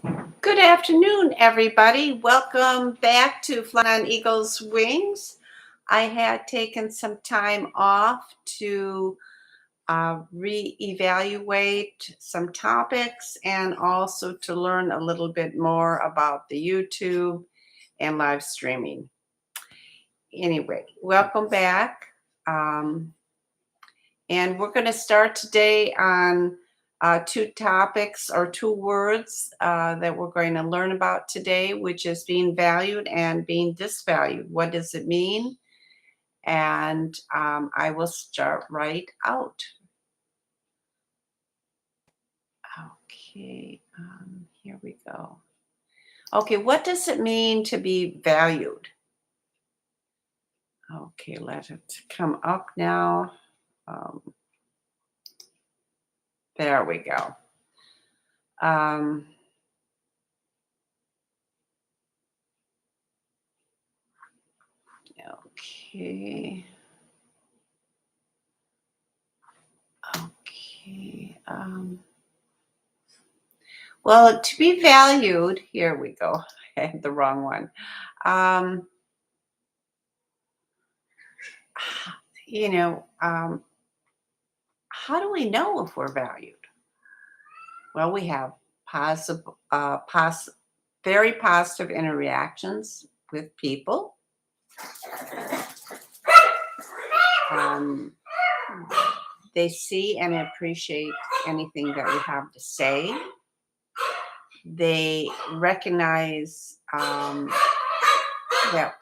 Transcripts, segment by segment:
Good afternoon, everybody. Welcome back to Flying on Eagle's Wings. I had taken some time off to reevaluate some topics and also to learn a little bit more about the YouTube and live streaming. Anyway, welcome back. Um, and we're going to start today on two topics or two words that we're going to learn about today, which is being valued and being disvalued. What does it mean? And I will start right out. Okay, here we go. Okay, what does it mean to be valued? Okay, let it come up now. Um, there we go. Um, okay. Okay. Well, to be valued, here we go. I had the wrong one. Um, you know, how do we know if we're valued? Well, we have positive, very positive interactions with people. Um, they see and appreciate anything that we have to say. They recognize that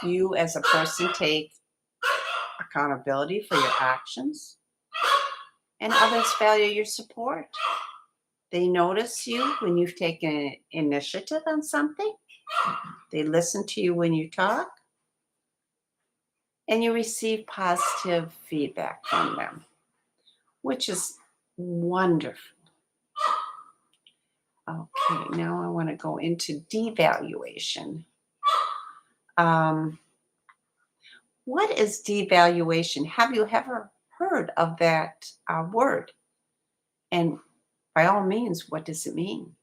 you as a person take accountability for your actions, and others value your support. They notice you when you've taken initiative on something, they listen to you when you talk, and you receive positive feedback from them, which is wonderful. Okay, now I want to go into devaluation. Um, what is devaluation? Have you ever heard of that word? And by all means, what does it mean?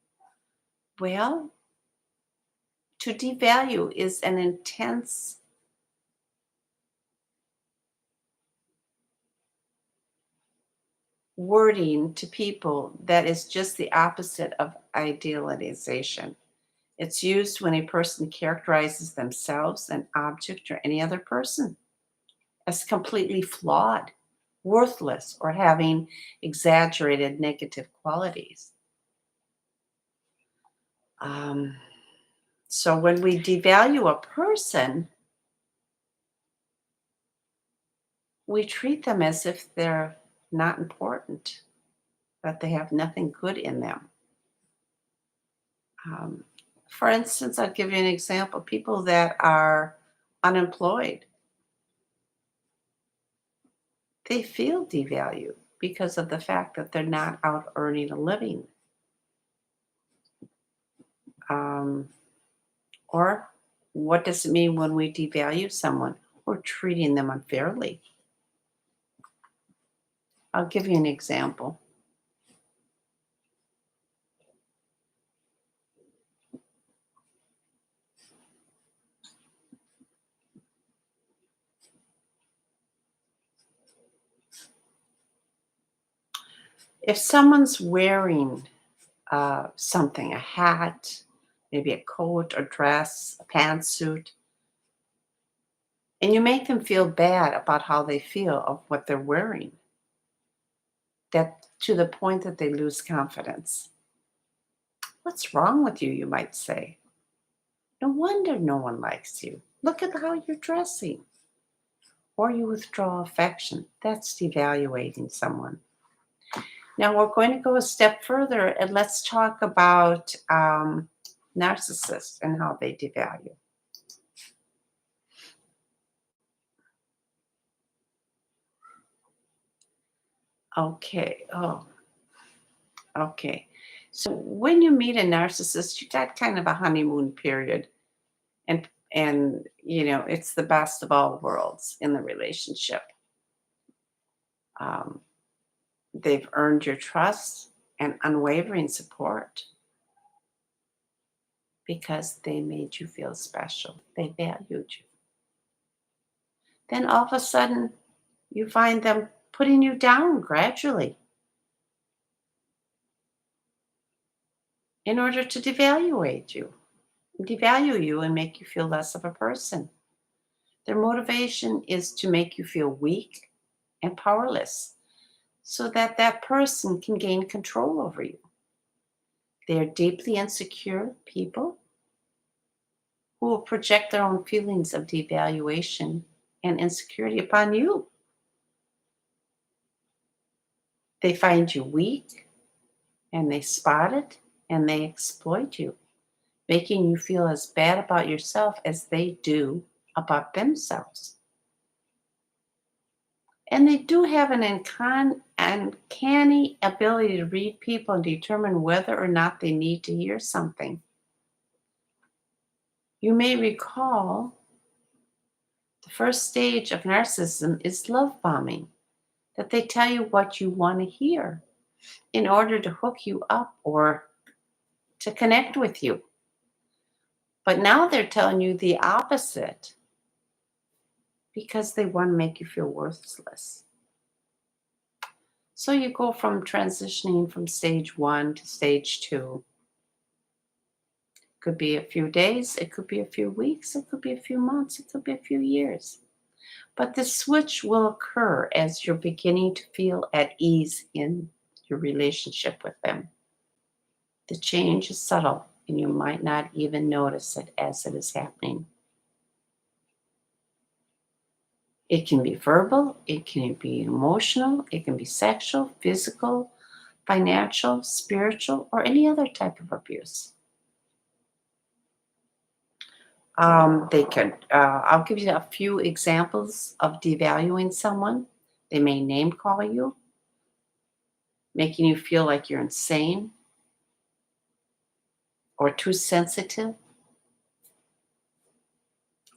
Well, to devalue is an intense wording to people that is just the opposite of idealization. It's used when a person characterizes themselves, an object, or any other person as completely flawed, worthless, or having exaggerated negative qualities. Um, so when we devalue a person, we treat them as if they're not important, that they have nothing good in them. Um, for instance, I'll give you an example. People that are unemployed, they feel devalued because of the fact that they're not out earning a living. Um, or what does it mean when we devalue someone? We're treating them unfairly. I'll give you an example. If someone's wearing something, a hat, maybe a coat or dress, a pantsuit, and you make them feel bad about how they feel of what they're wearing, that to the point that they lose confidence. What's wrong with you, you might say? No wonder no one likes you. Look at how you're dressing. Or you withdraw affection. That's devaluating someone. Now we're going to go a step further and let's talk about narcissists and how they devalue. Okay. Oh, okay. So when you meet a narcissist, you got kind of a honeymoon period, and it's the best of all worlds in the relationship. Um, they've earned your trust and unwavering support. because they made you feel special. They valued you. Then all of a sudden, you find them putting you down gradually in order to devalue you and make you feel less of a person. Their motivation is to make you feel weak and powerless so that that person can gain control over you. They are deeply insecure people who will project their own feelings of devaluation and insecurity upon you. They find you weak and they spot it and they exploit you, making you feel as bad about yourself as they do about themselves. And they do have an uncanny ability to read people and determine whether or not they need to hear something. You may recall the first stage of narcissism is love bombing, that they tell you what you want to hear in order to hook you up or to connect with you. But now they're telling you the opposite because they want to make you feel worthless. So you go from transitioning from stage 1 to stage 2. Could be a few days, it could be a few weeks, it could be a few months, it could be a few years. But the switch will occur as you're beginning to feel at ease in your relationship with them. The change is subtle and you might not even notice it as it is happening. It can be verbal, it can be emotional, it can be sexual, physical, financial, spiritual, or any other type of abuse. I'll give you a few examples of devaluing someone. They may name call you, making you feel like you're insane or too sensitive,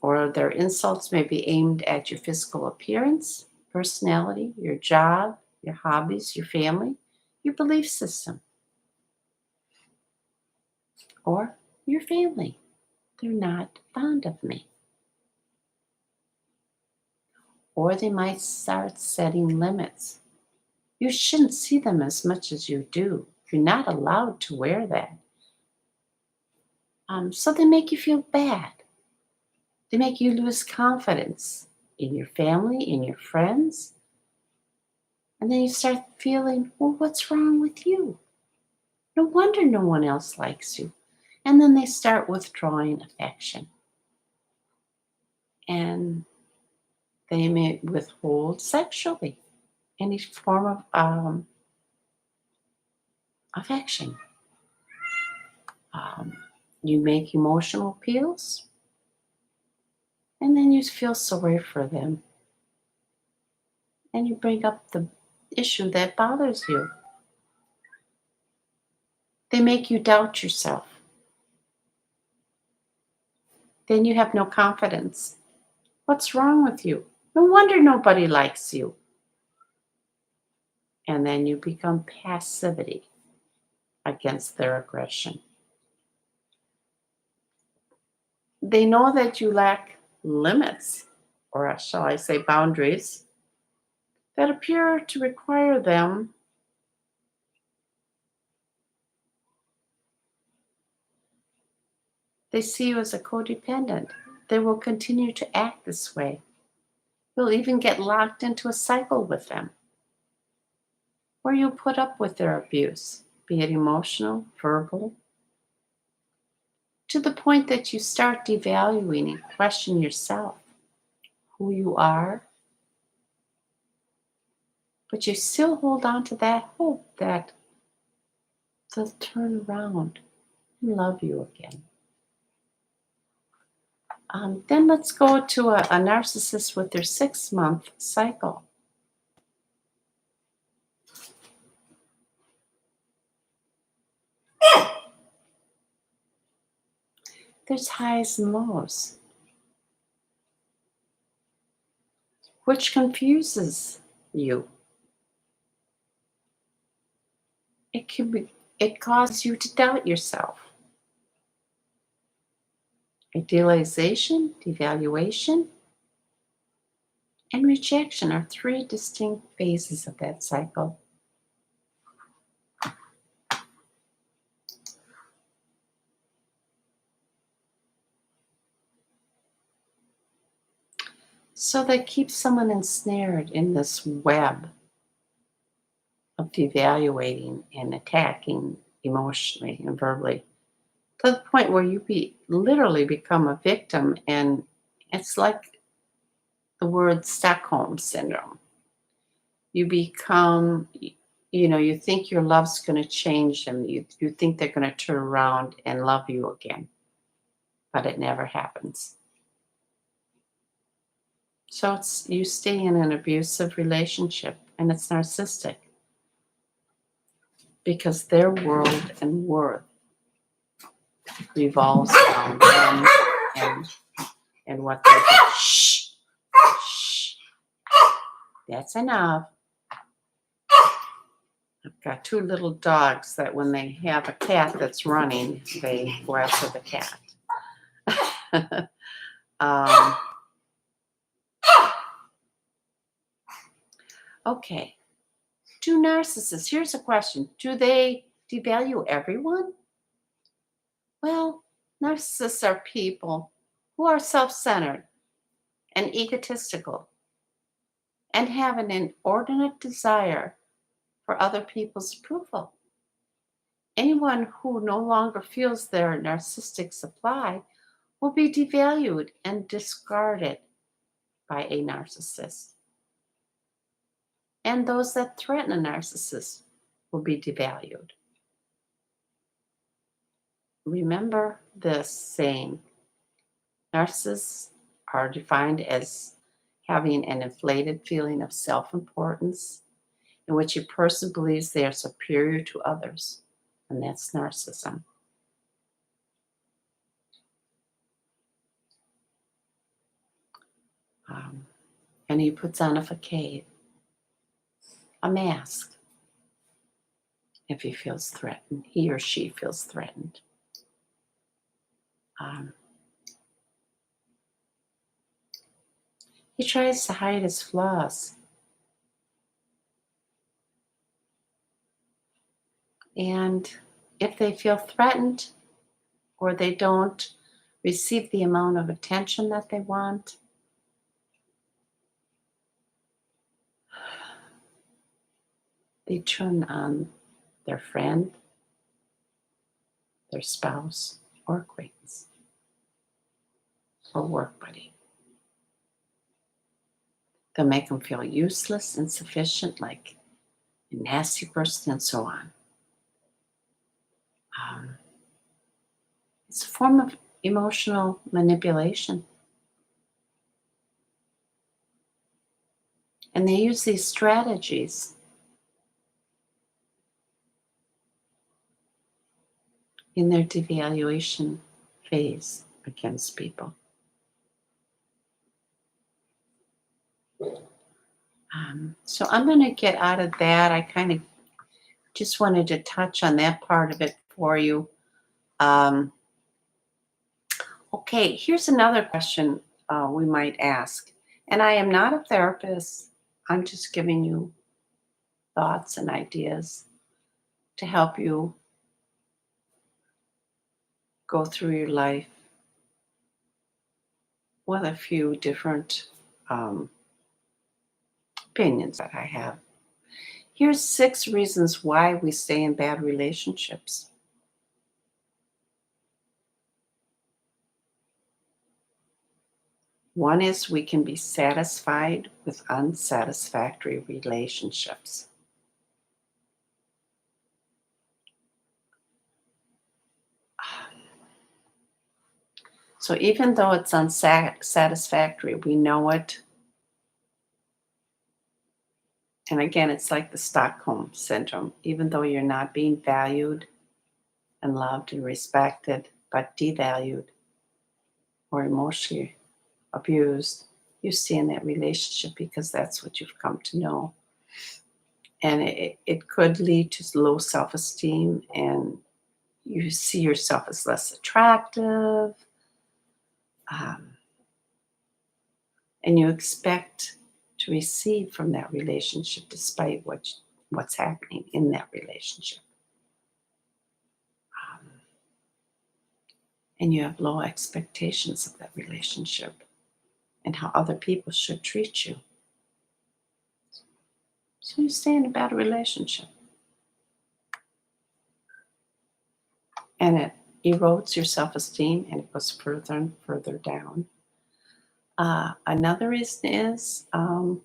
or their insults may be aimed at your physical appearance, personality, your job, your hobbies, your family, your belief system, or your family. They're not fond of me. Or they might start setting limits. You shouldn't see them as much as you do. You're not allowed to wear that. So they make you feel bad. They make you lose confidence in your family, in your friends. And then you start feeling, well, what's wrong with you? No wonder no one else likes you. And then they start withdrawing affection. And they may withhold sexually any form of affection. Um, you make emotional appeals, and then you feel sorry for them. And you bring up the issue that bothers you. They make you doubt yourself. Then you have no confidence. What's wrong with you? No wonder nobody likes you. And then you become passivity against their aggression. They know that you lack limits, or shall I say boundaries, that appear to require them. They see you as a codependent. They will continue to act this way. You'll even get locked into a cycle with them where you put up with their abuse, be it emotional, verbal, to the point that you start devaluing and question yourself, who you are, but you still hold on to that hope that they'll turn around and love you again. Then let's go to a narcissist with their 6-month cycle. There's highs and lows, which confuses you. It causes you to doubt yourself. Idealization, devaluation, and rejection are three distinct phases of that cycle. So they keep someone ensnared in this web of devaluating and attacking emotionally and verbally to the point where you literally become a victim. And it's like the word Stockholm syndrome. You become, you think your love's going to change them. You think they're going to turn around and love you again, but it never happens. So you stay in an abusive relationship and it's narcissistic because their world and worth revolves around them and, and what they do. Shh, shh, that's enough. I've got two little dogs that when they have a cat that's running, they go after the cat. Okay. Do narcissists, here's a question. Do they devalue everyone? Well, narcissists are people who are self-centered and egotistical and have an inordinate desire for other people's approval. Anyone who no longer feels their narcissistic supply will be devalued and discarded by a narcissist. And those that threaten a narcissist will be devalued. Remember this saying: narcissists are defined as having an inflated feeling of self-importance in which a person believes they are superior to others, and that's narcissism. And he puts on a facade, a mask, if he feels threatened, he or she feels threatened. He tries to hide his flaws. And if they feel threatened or they don't receive the amount of attention that they want, they turn on their friend, their spouse, or acquaintance, or work buddy. They'll make them feel useless, insufficient, like a nasty person, and so on. It's a form of emotional manipulation. And they use these strategies in their devaluation phase against people. So I'm going to get out of that. I kind of just wanted to touch on that part of it for you. Okay, here's another question we might ask. And I am not a therapist. I'm just giving you thoughts and ideas to help you go through your life with a few different opinions that I have. Here's 6 reasons why we stay in bad relationships. One is we can be satisfied with unsatisfactory relationships. So even though it's unsatisfactory, we know it. And again, it's like the Stockholm syndrome. Even though you're not being valued and loved and respected, but devalued or emotionally abused, you stay in that relationship because that's what you've come to know. And it could lead to low self-esteem, and you see yourself as less attractive. Um, and you expect to receive from that relationship despite what's happening in that relationship. Um, and you have low expectations of that relationship and how other people should treat you. So you stay in a bad relationship and it erodes your self esteem and it goes further and further down. Another reason is you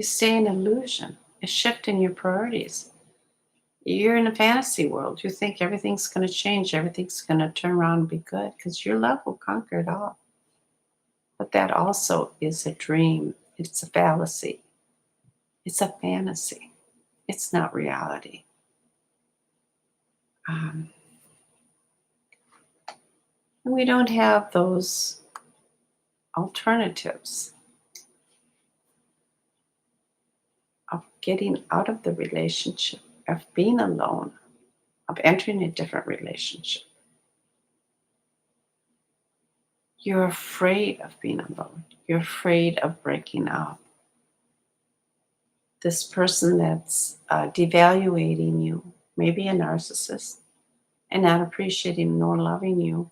stay in illusion, a shift in your priorities. You're in a fantasy world. You think everything's going to change, everything's going to turn around and be good because your love will conquer it all. But that also is a dream, it's a fallacy, it's a fantasy, it's not reality. Um, and we don't have those alternatives of getting out of the relationship, of being alone, of entering a different relationship. You're afraid of being alone. You're afraid of breaking up. This person that's devaluating you, maybe a narcissist, and not appreciating nor loving you.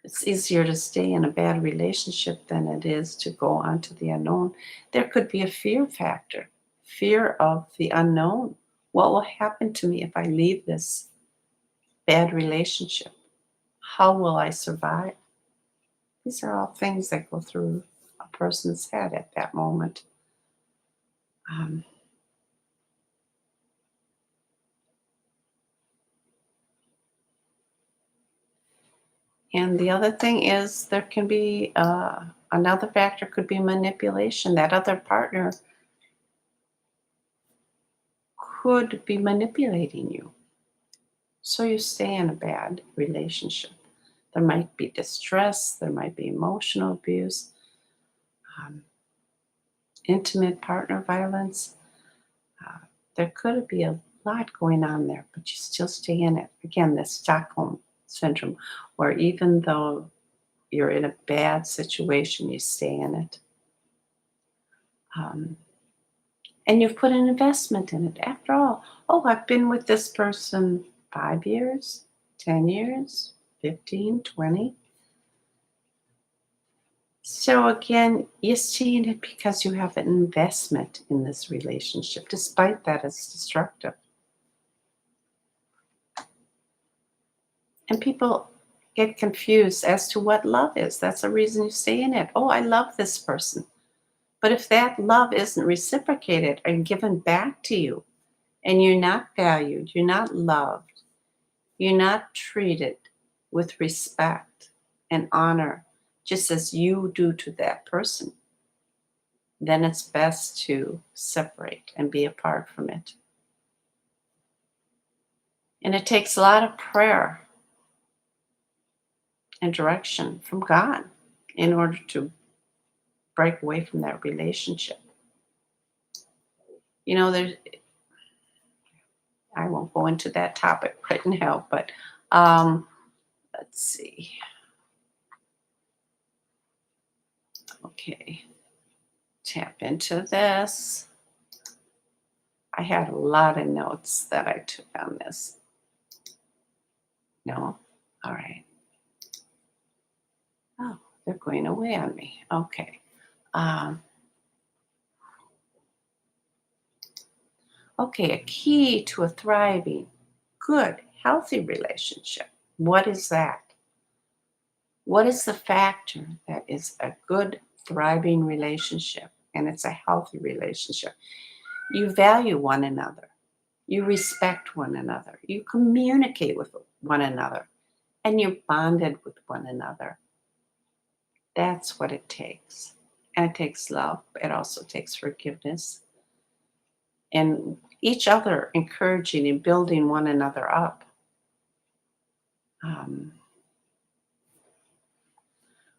It's easier to stay in a bad relationship than it is to go on to the unknown. There could be a fear factor, fear of the unknown. What will happen to me if I leave this bad relationship? How will I survive? These are all things that go through a person's head at that moment. Um, and the other thing is there can be another factor could be manipulation. That other partner could be manipulating you. So you stay in a bad relationship. There might be distress, there might be emotional abuse, um, intimate partner violence. Uh, there could be a lot going on there, but you still stay in it. Again, the Stockholm syndrome, where even though you're in a bad situation, you stay in it. Um, and you've put an investment in it. After all, oh, I've been with this person 5 years, 10 years, 15, 20. So again, you see it because you have an investment in this relationship. Despite that, it's destructive. And people get confused as to what love is. That's the reason you stay in it. Oh, I love this person. But if that love isn't reciprocated and given back to you, and you're not valued, you're not loved, you're not treated with respect and honor, just as you do to that person, then it's best to separate and be apart from it. And it takes a lot of prayer and direction from God in order to break away from that relationship. You know, there's, I won't go into that topic right now, but um, let's see. Okay, tap into this. I had a lot of notes that I took on this. No? All right. Oh, they're going away on me. Okay. Um, okay, a key to a thriving, good, healthy relationship. What is that? What is the factor that is a good, thriving relationship and it's a healthy relationship? You value one another. You respect one another. You communicate with one another and you're bonded with one another. That's what it takes. And it takes love. It also takes forgiveness and each other encouraging and building one another up. Um,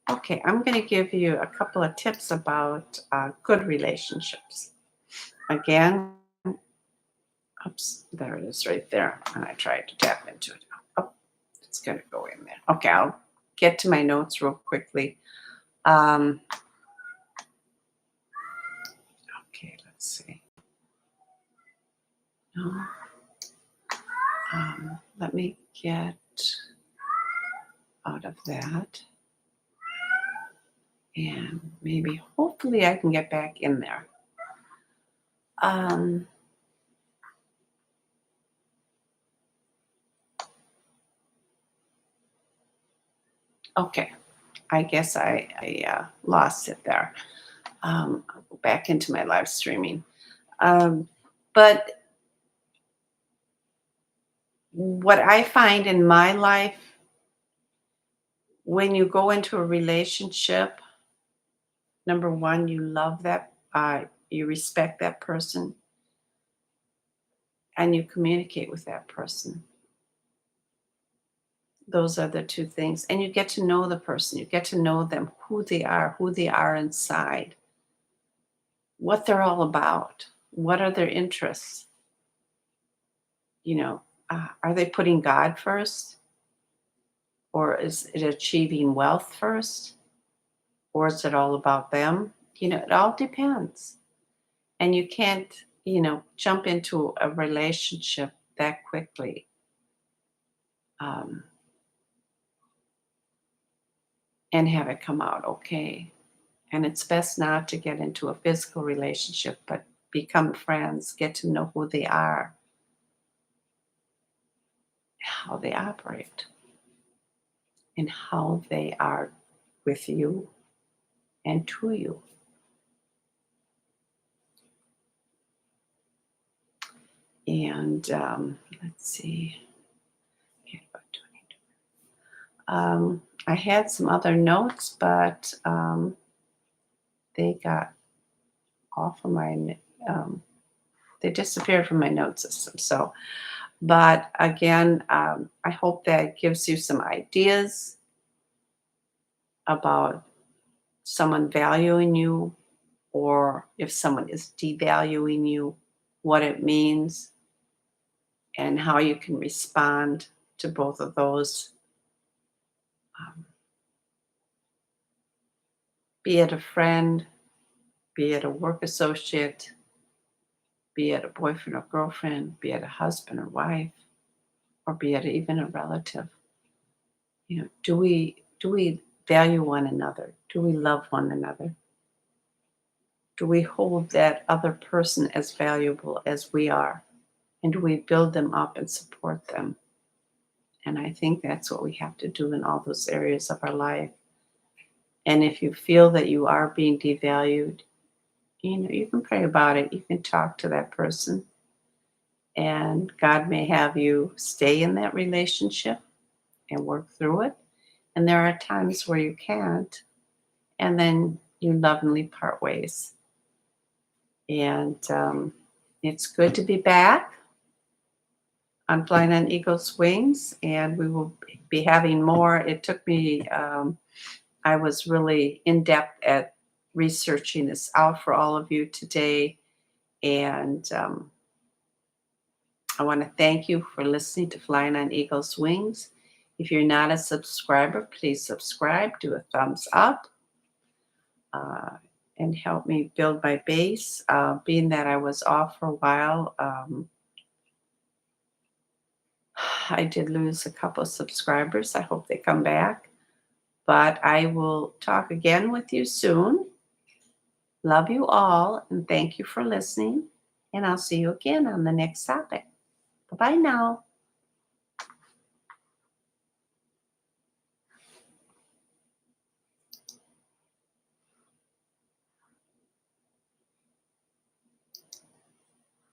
okay, I'm going to give you a couple of tips about good relationships. Again, Oops, there it is right there. And I tried to tap into it. Oh, it's going to go in there. Okay, I'll get to my notes real quickly. Um, okay, let's see. No, let me get out of that. And maybe, hopefully, I can get back in there. Okay, I guess I lost it there. I'll go back into my live streaming. But what I find in my life, when you go into a relationship, number one, you love that, you respect that person, and you communicate with that person. Those are the two things. And you get to know the person. You get to know them, who they are inside, what they're all about, what are their interests. Are they putting God first? Or is it achieving wealth first? Or is it all about them? It all depends. And you can't, jump into a relationship that quickly. Um, and have it come out okay. And it's best not to get into a physical relationship, but become friends, get to know who they are, how they operate, and how they are with you and to you. And let's see. Okay, about 22. I had some other notes, but they got off of my, they disappeared from my note system. So, but again, I hope that gives you some ideas about someone valuing you, or if someone is devaluing you, what it means, and how you can respond to both of those. Um, be it a friend, be it a work associate, be it a boyfriend or girlfriend, be it a husband or wife, or be it even a relative. Do we value one another? Do we love one another? Do we hold that other person as valuable as we are? And do we build them up and support them? And I think that's what we have to do in all those areas of our life. And if you feel that you are being devalued, you can pray about it. You can talk to that person. And God may have you stay in that relationship and work through it. And there are times where you can't. And then you lovingly part ways. And it's good to be back on Flying on Eagle's Wings. And we will be having more. It took me, I was really in depth at researching this out for all of you today. And I want to thank you for listening to Flying on Eagle's Wings. If you're not a subscriber, please subscribe, do a thumbs up, and help me build my base. Being that I was off for a while, I did lose a couple of subscribers. I hope they come back. But I will talk again with you soon. Love you all, and thank you for listening. And I'll see you again on the next topic. Bye-bye now.